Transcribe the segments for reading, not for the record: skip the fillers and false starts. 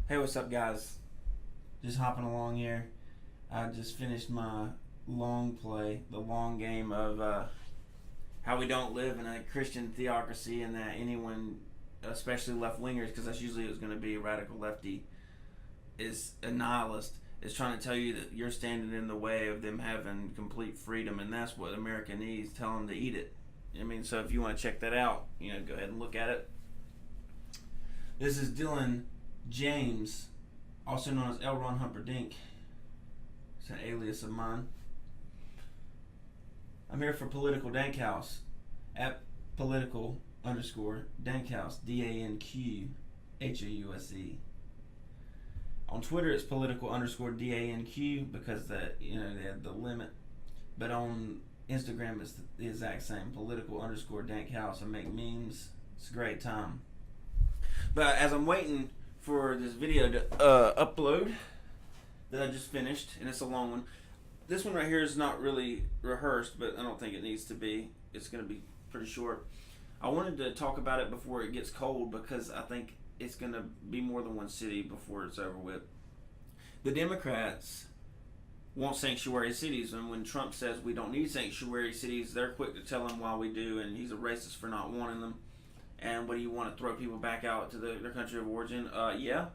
Hey, what's up, guys? Just hopping along here. I just finished my long play, the long game of how we don't live in a Christian theocracy, and that anyone, especially left wingers, because that's usually what's going to be a radical lefty, is a nihilist, is trying to tell you that you're standing in the way of them having complete freedom, and that's what America needs. Tell them to eat it. I mean, so if you want to check that out, go ahead and look at it. This is Dylan James, also known as L. Ron Humperdinck. It's an alias of mine. I'm here for Political Dankhouse at political underscore Dankhouse, DANQHOUSE. On Twitter, it's political underscore DANQ because they had the limit. But on Instagram, it's the exact same, political underscore Dankhouse. I make memes. It's a great time. But as I'm waiting for this video to upload that I just finished, and it's a long one. This one right here is not really rehearsed, but I don't think it needs to be. It's going to be pretty short. I wanted to talk about it before it gets cold because I think it's going to be more than one city before it's over with. The Democrats want sanctuary cities, and when Trump says we don't need sanctuary cities, they're quick to tell him why we do, and he's a racist for not wanting them. And what do you want to throw people back out to their country of origin? Yeah.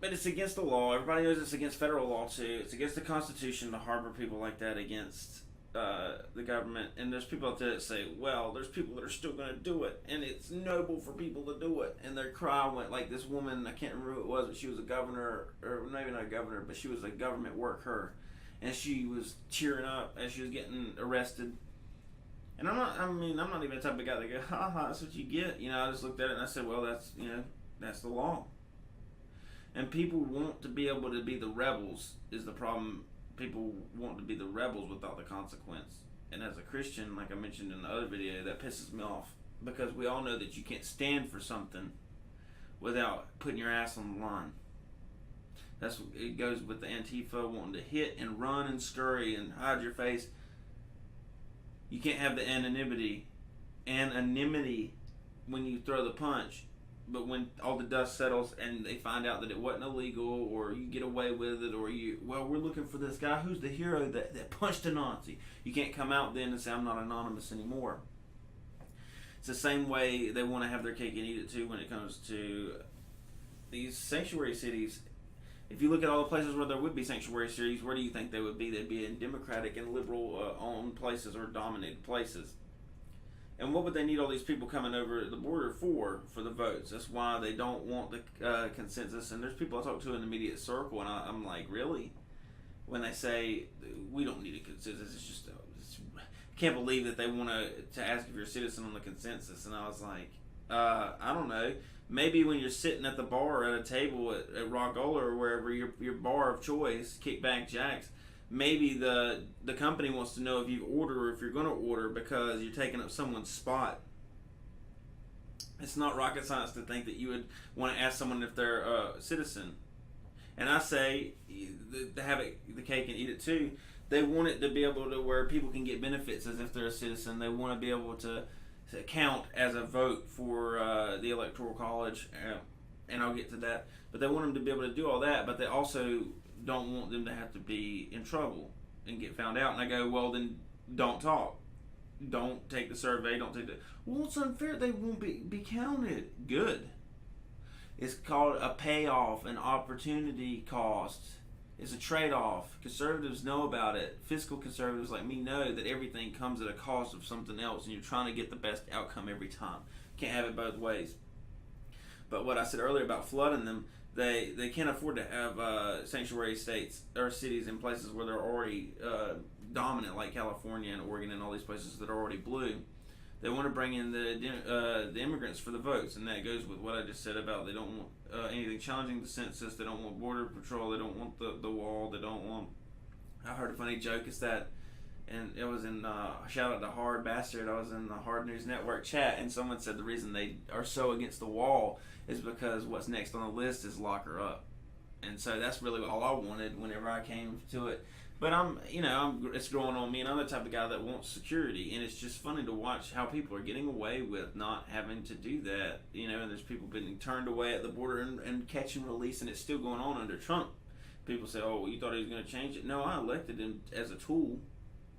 But it's against the law. Everybody knows it's against federal law too. It's against the Constitution to harbor people like that against the government. And there's people out there that say, well, there's people that are still going to do it. And it's noble for people to do it. And their cry went like this woman, I can't remember who it was, but she was a governor, or maybe not a governor, but she was a government worker. And she was cheering up as she was getting arrested. And I'm not even the type of guy that go, ha ha, that's what you get. I just looked at it and I said, well, that's the law. And people want to be able to be the rebels is the problem. People want to be the rebels without the consequence. And as a Christian, like I mentioned in the other video, that pisses me off. Because we all know that you can't stand for something without putting your ass on the line. It goes with the Antifa wanting to hit and run and scurry and hide your face. You can't have the anonymity when you throw the punch, but when all the dust settles and they find out that it wasn't illegal, or you get away with it, or we're looking for this guy who's the hero that punched a Nazi. You can't come out then and say I'm not anonymous anymore. It's the same way they want to have their cake and eat it too when it comes to these sanctuary cities. If you look at all the places where there would be sanctuary cities, where do you think they would be? They'd be in Democratic and liberal owned places or dominated places. And what would they need all these people coming over the border for the votes? That's why they don't want the consensus. And there's people I talk to in the immediate circle, and I'm like, really? When they say, we don't need a consensus, it's just, I can't believe that they want to ask if you're a citizen on the consensus. And I was like, I don't know. Maybe when you're sitting at the bar at a table at Rockola or wherever your bar of choice, Kickback Jacks, maybe the company wants to know if you order or if you're going to order because you're taking up someone's spot. It's not rocket science to think that you would want to ask someone if they're a citizen. And I say, to have the cake and eat it too. They want it to be able to where people can get benefits as if they're a citizen. They want to be able to count as a vote for the Electoral College, and I'll get to that. But they want them to be able to do all that, but they also don't want them to have to be in trouble and get found out. And I go, well, then don't talk. Don't take the survey. Don't take the... Well, it's unfair. They won't be counted. Good. It's called a payoff, an opportunity cost. It's a trade-off. Conservatives know about it. Fiscal conservatives like me know that everything comes at a cost of something else, and you're trying to get the best outcome every time. Can't have it both ways. But what I said earlier about flooding them, they can't afford to have sanctuary states or cities in places where they're already dominant, like California and Oregon and all these places that are already blue. They want to bring in the immigrants for the votes, and that goes with what I just said about they don't want anything challenging the census. They don't want border patrol. They don't want the wall. They don't want... I heard a funny joke. It's that, and it was in shout out to Hard Bastard. I was in the Hard News Network chat, and someone said the reason they are so against the wall is because what's next on the list is lock her up. And so that's really all I wanted whenever I came to it. But it's growing on me, and I'm the type of guy that wants security, and it's just funny to watch how people are getting away with not having to do that. And there's people being turned away at the border and catch and release, and it's still going on under Trump. People say, "Oh, well, you thought he was going to change it?" No, I elected him as a tool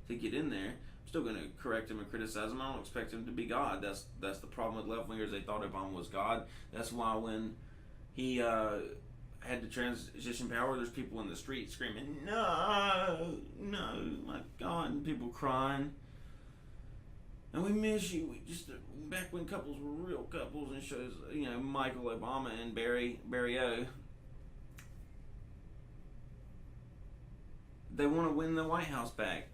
to get in there. I'm still going to correct him and criticize him. I don't expect him to be God. That's the problem with left wingers. They thought Obama was God. That's why when he had the transition power, there's people in the street screaming, "No, no, my God," and people crying. And we miss you. We just back when couples were real couples, and shows Michael Obama and Barry O. They want to win the White House back.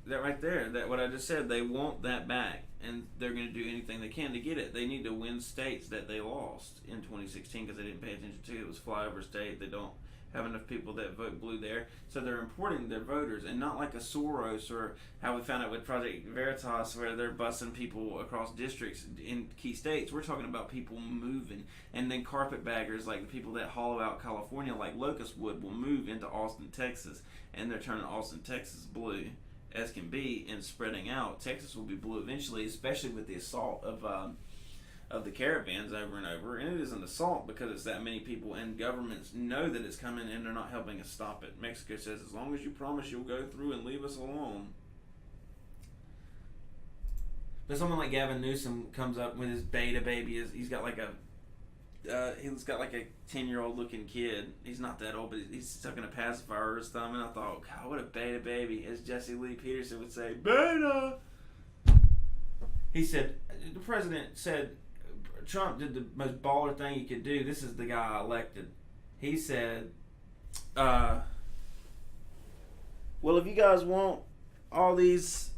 That right there, that what I just said, they want that back, and they're going to do anything they can to get it. They need to win states that they lost in 2016 because they didn't pay attention to. It was flyover state. They don't have enough people that vote blue there, so they're importing their voters, and not like a Soros or how we found out with Project Veritas, where they're busing people across districts in key states. We're talking about people moving, and then carpetbaggers like the people that hollow out California, like Locust Wood, will move into Austin, Texas, and they're turning Austin, Texas blue as can be and spreading out. Texas will be blue eventually, especially with the assault of the caravans over and over. And it is an assault because it's that many people, and governments know that it's coming and they're not helping us stop it. Mexico says, as long as you promise you'll go through and leave us alone. But someone like Gavin Newsom comes up with his beta baby. He's got like a 10-year-old looking kid. He's not that old, but he's stuck in a pacifier or his thumb. And I thought, God, what a beta baby. As Jesse Lee Peterson would say, beta. He said, the president said, Trump did the most baller thing he could do. This is the guy I elected. He said, well, if you guys want all these,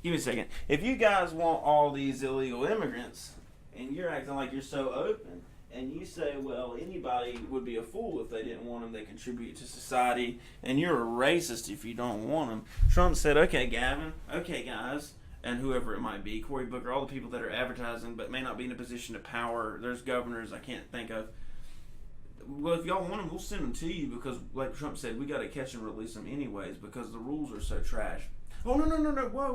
give me a second. If you guys want all these illegal immigrants, and you're acting like you're so open, and you say, well, anybody would be a fool if they didn't want them. They contribute to society, and you're a racist if you don't want them. Trump said, okay, Gavin, okay, guys, and whoever it might be, Cory Booker, all the people that are advertising but may not be in a position of power. There's governors I can't think of. Well, if y'all want them, we'll send them to you because, like Trump said, we got to catch and release them anyways because the rules are so trash. Oh, no, whoa,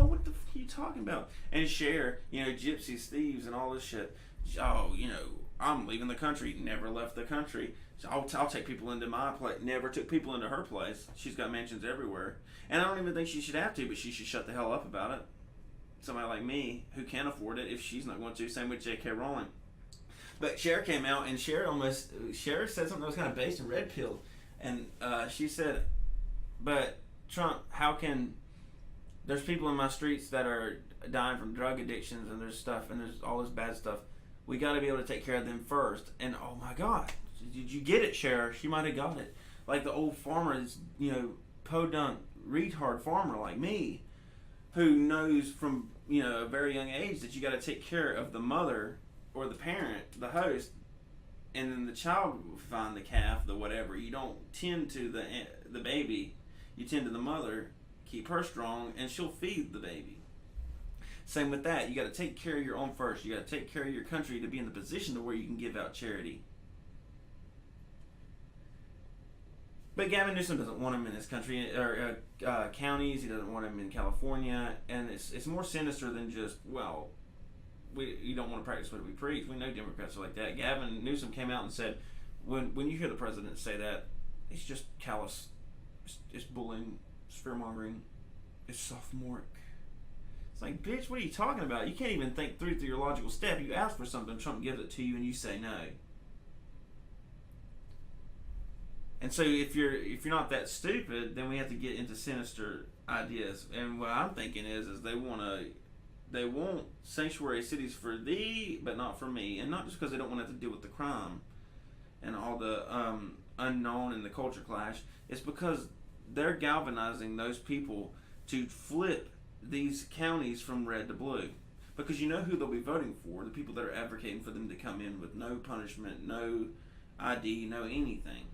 what the f*** are you talking about? And Cher, gypsies, thieves, and all this shit. Oh, I'm leaving the country. Never left the country. So I'll take people into my place. Never took people into her place. She's got mansions everywhere. And I don't even think she should have to, but she should shut the hell up about it. Somebody like me who can't afford it if she's not going to. Same with J.K. Rowling. But Cher came out, and Cher said something that was kind of based in red pill. And she said, but Trump, how can... There's people in my streets that are dying from drug addictions, and there's stuff, and there's all this bad stuff. We got to be able to take care of them first. And oh my God, did you get it, Cher? She might have got it. Like the old farmer is, podunk retard farmer like me, who knows from a very young age that you got to take care of the mother or the parent, the host, and then the child will find the calf, the whatever. You don't tend to the baby, you tend to the mother. Keep her strong, and she'll feed the baby. Same with that. You got to take care of your own first. You got to take care of your country to be in the position to where you can give out charity. But Gavin Newsom doesn't want him in his country or counties. He doesn't want him in California, and it's more sinister than just you don't want to practice what we preach. We know Democrats are like that. Gavin Newsom came out and said, when you hear the president say that, it's just callous. It's bullying. Fear-mongering, it's sophomoric. It's like, bitch, what are you talking about? You can't even think through your logical step. You ask for something, Trump gives it to you, and you say no. And so if you're not that stupid, then we have to get into sinister ideas. And what I'm thinking is they want sanctuary cities for thee, but not for me. And not just because they don't want to have to deal with the crime and all the unknown and the culture clash. It's because they're galvanizing those people to flip these counties from red to blue. Because you know who they'll be voting for, the people that are advocating for them to come in with no punishment, no ID, no anything.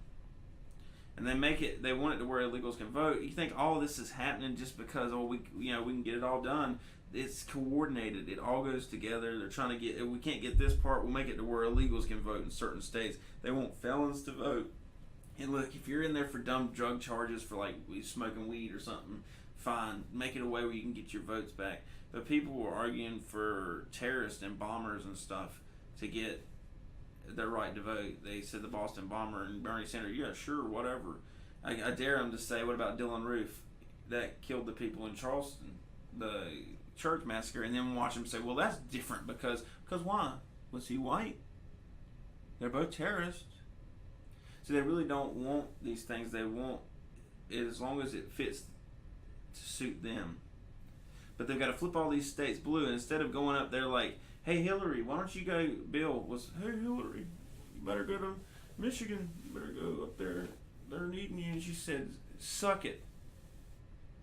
And they want it to where illegals can vote. You think all this is happening just because we can get it all done. It's coordinated. It all goes together. They're trying to if we can't get this part, we'll make it to where illegals can vote in certain states. They want felons to vote And look, if you're in there for dumb drug charges for like smoking weed or something, fine, make it a way where you can get your votes back. But people were arguing for terrorists and bombers and stuff to get their right to vote. They said the Boston bomber and Bernie Sanders, yeah, sure, whatever. I dare them to say, what about Dylan Roof that killed the people in Charleston, the church massacre, and then watch them say, well, that's different because why? Was he white? They're both terrorists. So they really don't want these things. They want it as long as it fits to suit them. But they've got to flip all these states blue, and instead of going up there like, hey, Hillary, why don't you go, Bill was, hey, Hillary, you better go to Michigan, you better go up there, they're needing you. And she said, suck it.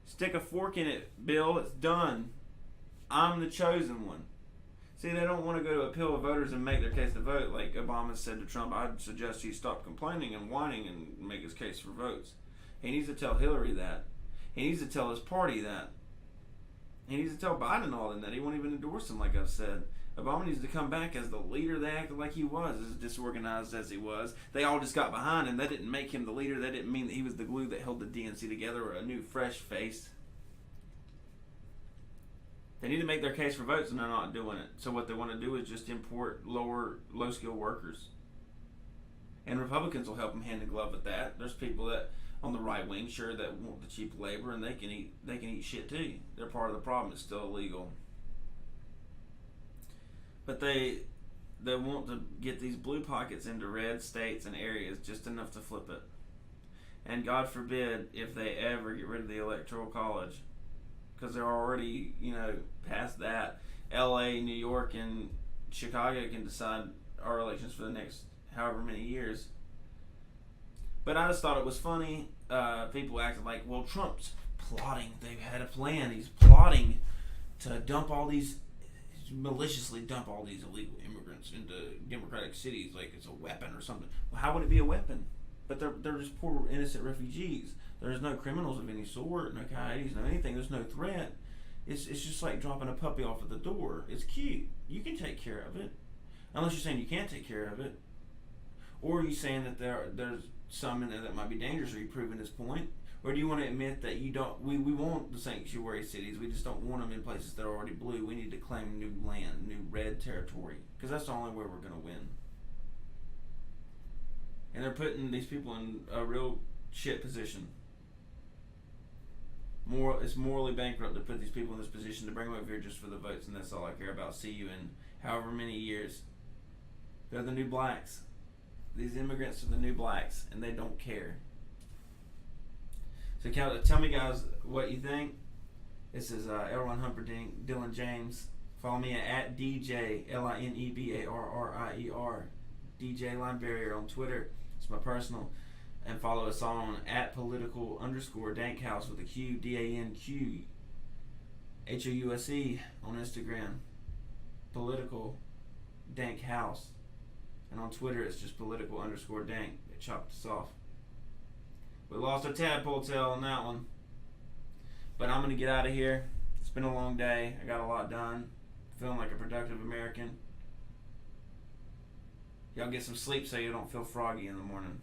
Stick a fork in it, Bill, it's done. I'm the chosen one. See, they don't want to go to appeal to voters and make their case to vote. Like Obama said to Trump, I'd suggest he stop complaining and whining and make his case for votes. He needs to tell Hillary that. He needs to tell his party that. He needs to tell Biden all in that. He won't even endorse him, like I've said. Obama needs to come back as the leader they acted like he was, as disorganized as he was. They all just got behind him. That didn't make him the leader. That didn't mean that he was the glue that held the DNC together or a new, fresh face. They need to make their case for votes, and they're not doing it. So what they want to do is just import low-skilled workers. And Republicans will help them hand in glove with that. There's people that on the right wing, sure, that want the cheap labor, and they can eat shit too. They're part of the problem. It's still illegal. But they want to get these blue pockets into red states and areas just enough to flip it. And God forbid if they ever get rid of the Electoral College, because they're already, past that. L.A., New York, and Chicago can decide our elections for the next however many years. But I just thought it was funny. People acted like, well, Trump's plotting. They've had a plan. He's plotting to maliciously dump all these illegal immigrants into democratic cities like it's a weapon or something. Well, how would it be a weapon? But they're just poor innocent refugees. There's no criminals of any sort, no coyotes, no anything. There's no threat. It's just like dropping a puppy off at the door. It's cute. You can take care of it. Unless you're saying you can't take care of it. Or are you saying that there's some in there that might be dangerous? Are you proving this point? Or do you want to admit that you don't? We want the sanctuary cities. We just don't want them in places that are already blue. We need to claim new land, new red territory. Because that's the only way we're going to win. And they're putting these people in a real shit position. It's morally bankrupt to put these people in this position, to bring them over here just for the votes, and that's all I care about. See you in however many years. They're the new blacks. These immigrants are the new blacks, and they don't care. So tell me, guys, what you think. This is L1 Humperdinck, Dylan James. Follow me at DJ LINEBARRIER, DJ Line Barrier on Twitter. It's my personal. And follow us on at political_dankhouse with a Q, DANQ HOUSE on Instagram. Political Dank House. And on Twitter it's just political_dank. They chopped us off. We lost a tadpole tail on that one. But I'm gonna get out of here. It's been a long day. I got a lot done. Feeling like a productive American. Y'all get some sleep so you don't feel froggy in the morning.